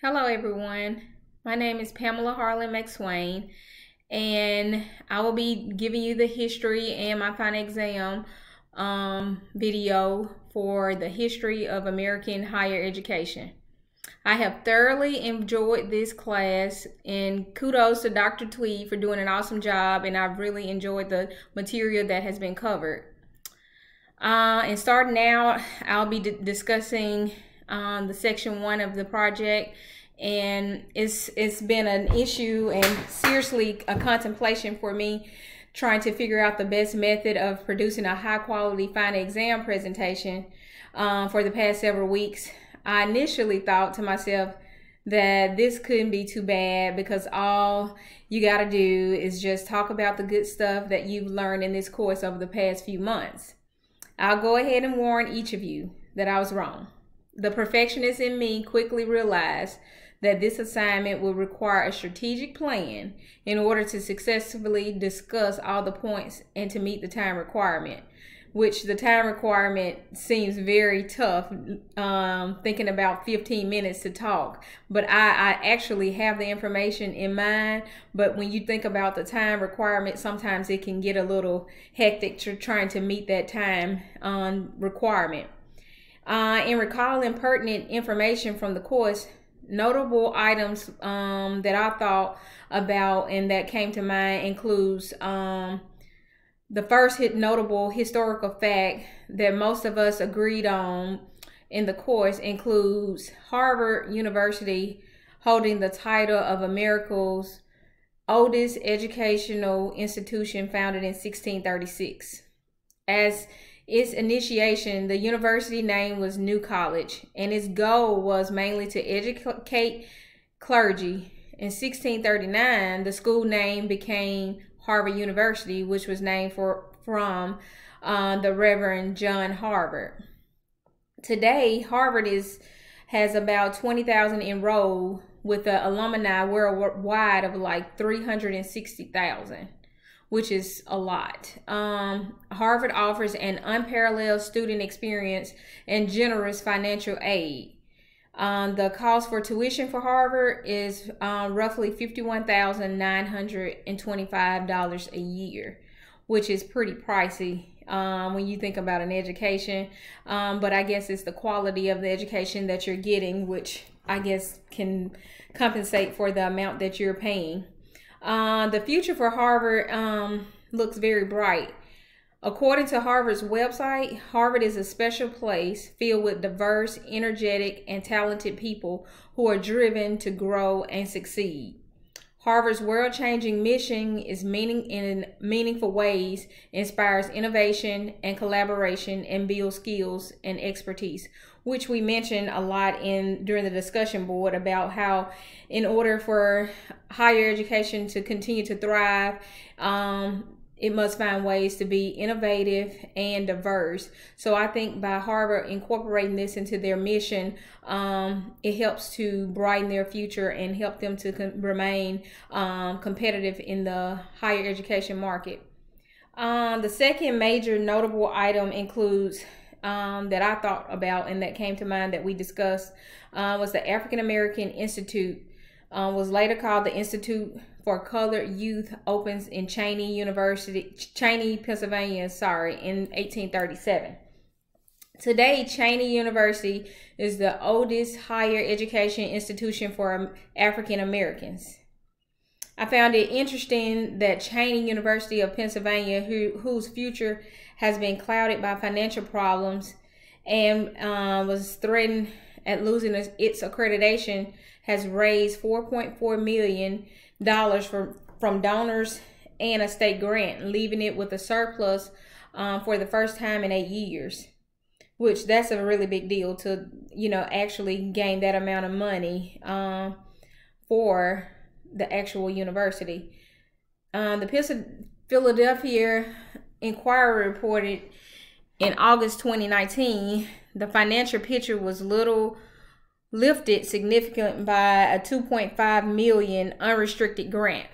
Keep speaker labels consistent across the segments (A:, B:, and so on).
A: Hello everyone, my name is Pamela Harlan-McSwain and I will be giving you the history and my final exam video for the history of American higher education. I have thoroughly enjoyed this class and kudos to Dr. Tweed for doing an awesome job, and I've really enjoyed the material that has been covered. And starting out, I'll be discussing the section 1 of the project, and it's been an issue and seriously a contemplation for me trying to figure out the best method of producing a high quality final exam presentation for the past several weeks. I initially thought to myself that this couldn't be too bad because all you got to do is just talk about the good stuff that you've learned in this course over the past few months. I'll go ahead and warn each of you that I was wrong. The perfectionist in me quickly realized that this assignment would require a strategic plan in order to successfully discuss all the points and to meet the time requirement, which the time requirement seems very tough, thinking about 15 minutes to talk. But I actually have the information in mind, but when you think about the time requirement, sometimes it can get a little hectic trying to meet that time requirement. In recalling pertinent information from the course, notable items that I thought about and that came to mind includes the first notable historical fact that most of us agreed on in the course includes Harvard University holding the title of America's oldest educational institution, founded in 1636. As its initiation, the university name was New College, and its goal was mainly to educate clergy. In 1639, the school name became Harvard University, which was named from the Reverend John Harvard. Today, Harvard has about 20,000 enrolled, with the alumni worldwide of like 360,000. Which is a lot. Harvard offers an unparalleled student experience and generous financial aid. The cost for tuition for Harvard is roughly $51,925 a year, which is pretty pricey when you think about an education. But I guess it's the quality of the education that you're getting, which I guess can compensate for the amount that you're paying. The future for Harvard looks very bright. According to Harvard's website, Harvard is a special place filled with diverse, energetic, and talented people who are driven to grow and succeed. Harvard's world-changing mission is in meaningful ways inspires innovation and collaboration and builds skills and expertise, which we mentioned a lot during the discussion board about how in order for higher education to continue to thrive, it must find ways to be innovative and diverse. So I think by Harvard incorporating this into their mission, it helps to brighten their future and help them to remain competitive in the higher education market. The second major notable item includes that I thought about and that came to mind that we discussed was the African American Institute, was later called the Institute for Colored Youth, opens in Pennsylvania, in 1837. Today, Cheyney University is the oldest higher education institution for African Americans. I found it interesting that Cheyney University of Pennsylvania, whose future has been clouded by financial problems and was threatened at losing its accreditation, has raised $4.4 million from donors and a state grant, leaving it with a surplus for the first time in 8 years, which that's a really big deal to, actually gain that amount of money for the actual university. The Philadelphia Inquirer reported in August 2019, the financial picture was lifted significantly by a $2.5 million unrestricted grant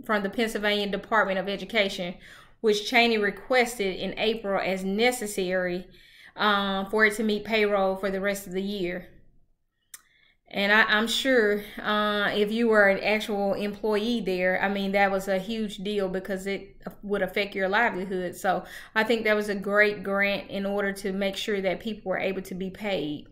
A: from the Pennsylvania Department of Education, which Cheyney requested in April as necessary for it to meet payroll for the rest of the year. And I'm sure if you were an actual employee there, I mean, that was a huge deal because it would affect your livelihood. So I think that was a great grant in order to make sure that people were able to be paid.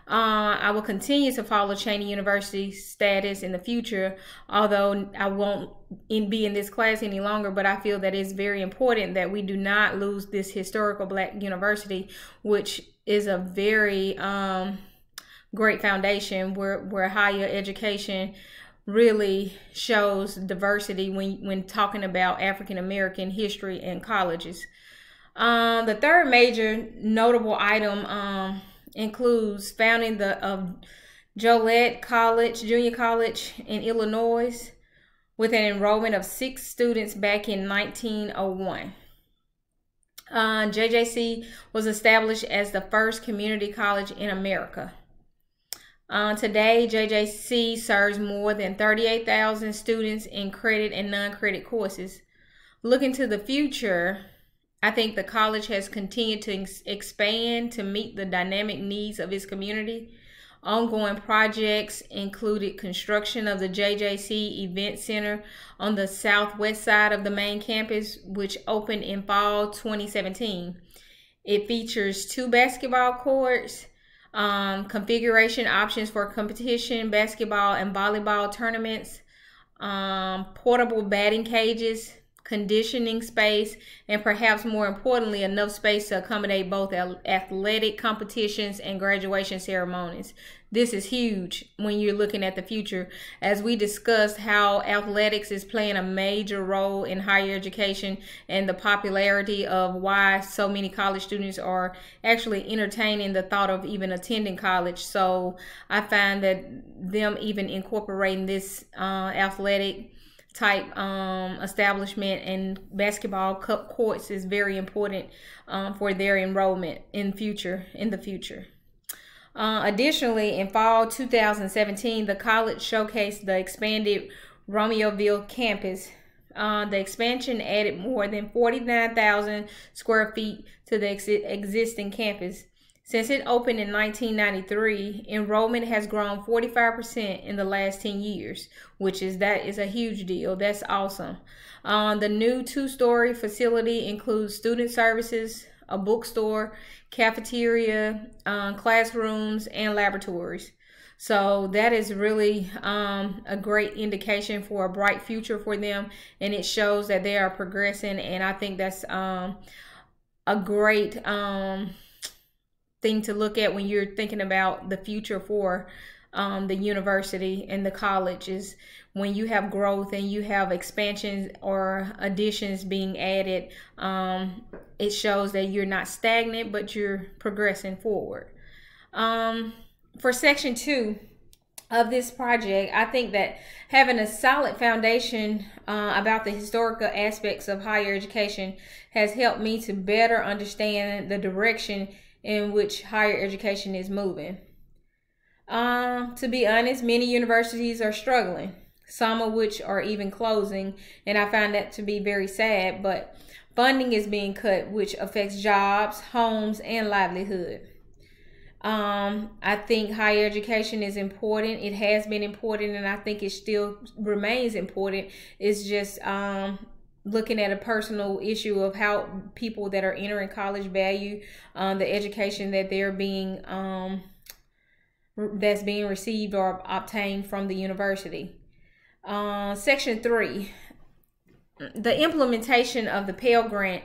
A: I will continue to follow Cheyney University's status in the future, although I won't be in this class any longer, but I feel that it's very important that we do not lose this historical Black university, which is a very great foundation where higher education really shows diversity when talking about African American history in colleges. The third major notable item includes founding the Joliet College, Junior College in Illinois, with an enrollment of 6 students back in 1901. JJC was established as the first community college in America. Today, JJC serves more than 38,000 students in credit and non-credit courses. Looking to the future, I think the college has continued to expand to meet the dynamic needs of its community. Ongoing projects included construction of the JJC Event Center on the southwest side of the main campus, which opened in fall 2017. It features 2 basketball courts, configuration options for competition, basketball and volleyball tournaments, portable batting cages, conditioning space, and perhaps more importantly, enough space to accommodate both athletic competitions and graduation ceremonies. This is huge when you're looking at the future, as we discussed how athletics is playing a major role in higher education and the popularity of why so many college students are actually entertaining the thought of even attending college. So I find that them even incorporating this athletic type establishment and basketball courts is very important for their enrollment in the future. Additionally, in fall 2017, the college showcased the expanded Romeoville campus. The expansion added more than 49,000 square feet to the existing campus. Since it opened in 1993, enrollment has grown 45% in the last 10 years, that is a huge deal. That's awesome. The new 2-story facility includes student services, a bookstore, cafeteria, classrooms, and laboratories. So that is really a great indication for a bright future for them, and it shows that they are progressing, and I think that's a great thing to look at when you're thinking about the future for the university and the colleges. When you have growth and you have expansions or additions being added, it shows that you're not stagnant, but you're progressing forward. For section 2 of this project, I think that having a solid foundation about the historical aspects of higher education has helped me to better understand the direction in which higher education is moving. To be honest, many universities are struggling, some of which are even closing, and I find that to be very sad, but funding is being cut, which affects jobs, homes, and livelihood. I think higher education is important. It has been important, and I think it still remains important. It's just looking at a personal issue of how people that are entering college value the education that they're being that's being received or obtained from the university. Section 3, the implementation of the Pell Grant,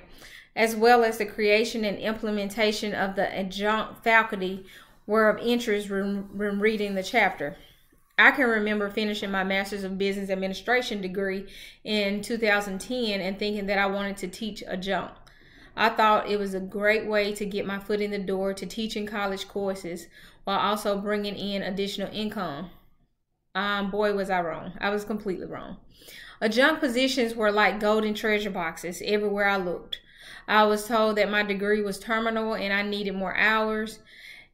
A: as well as the creation and implementation of the adjunct faculty, were of interest when reading the chapter. I can remember finishing my Master's of Business Administration degree in 2010 and thinking that I wanted to teach adjunct. I thought it was a great way to get my foot in the door to teaching college courses while also bringing in additional income. Boy, was I wrong. I was completely wrong. Adjunct positions were like golden treasure boxes everywhere I looked. I was told that my degree was terminal and I needed more hours.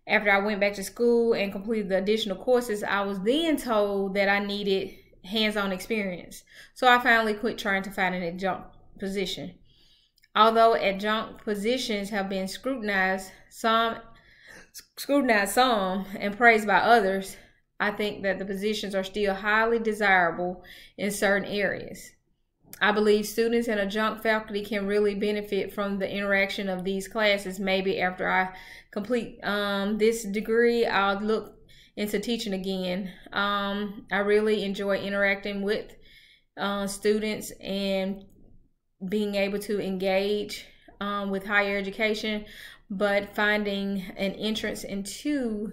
A: After I went back to school and completed the additional courses, I was then told that I needed hands-on experience. So I finally quit trying to find an adjunct position. Although adjunct positions have been scrutinized some and praised by others, I think that the positions are still highly desirable in certain areas. I believe students and adjunct faculty can really benefit from the interaction of these classes. Maybe after I complete this degree, I'll look into teaching again. I really enjoy interacting with students and being able to engage with higher education, but finding an entrance into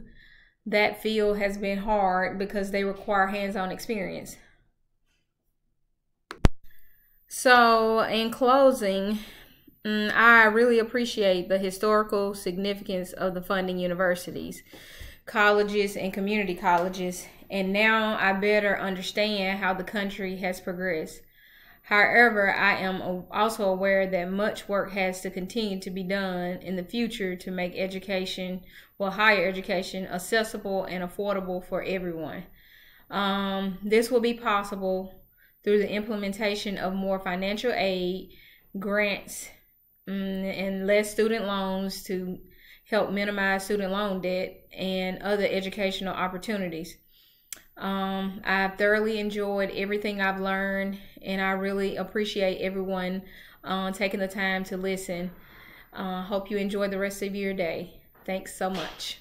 A: that field has been hard because they require hands-on experience. So in closing, I really appreciate the historical significance of the funding universities, colleges, and community colleges, and now I better understand how the country has progressed. However, I am also aware that much work has to continue to be done in the future to make education, well, higher education, accessible and affordable for everyone. This will be possible through the implementation of more financial aid, grants, and less student loans to help minimize student loan debt and other educational opportunities. I've thoroughly enjoyed everything I've learned, and I really appreciate everyone taking the time to listen. Hope you enjoy the rest of your day. Thanks so much.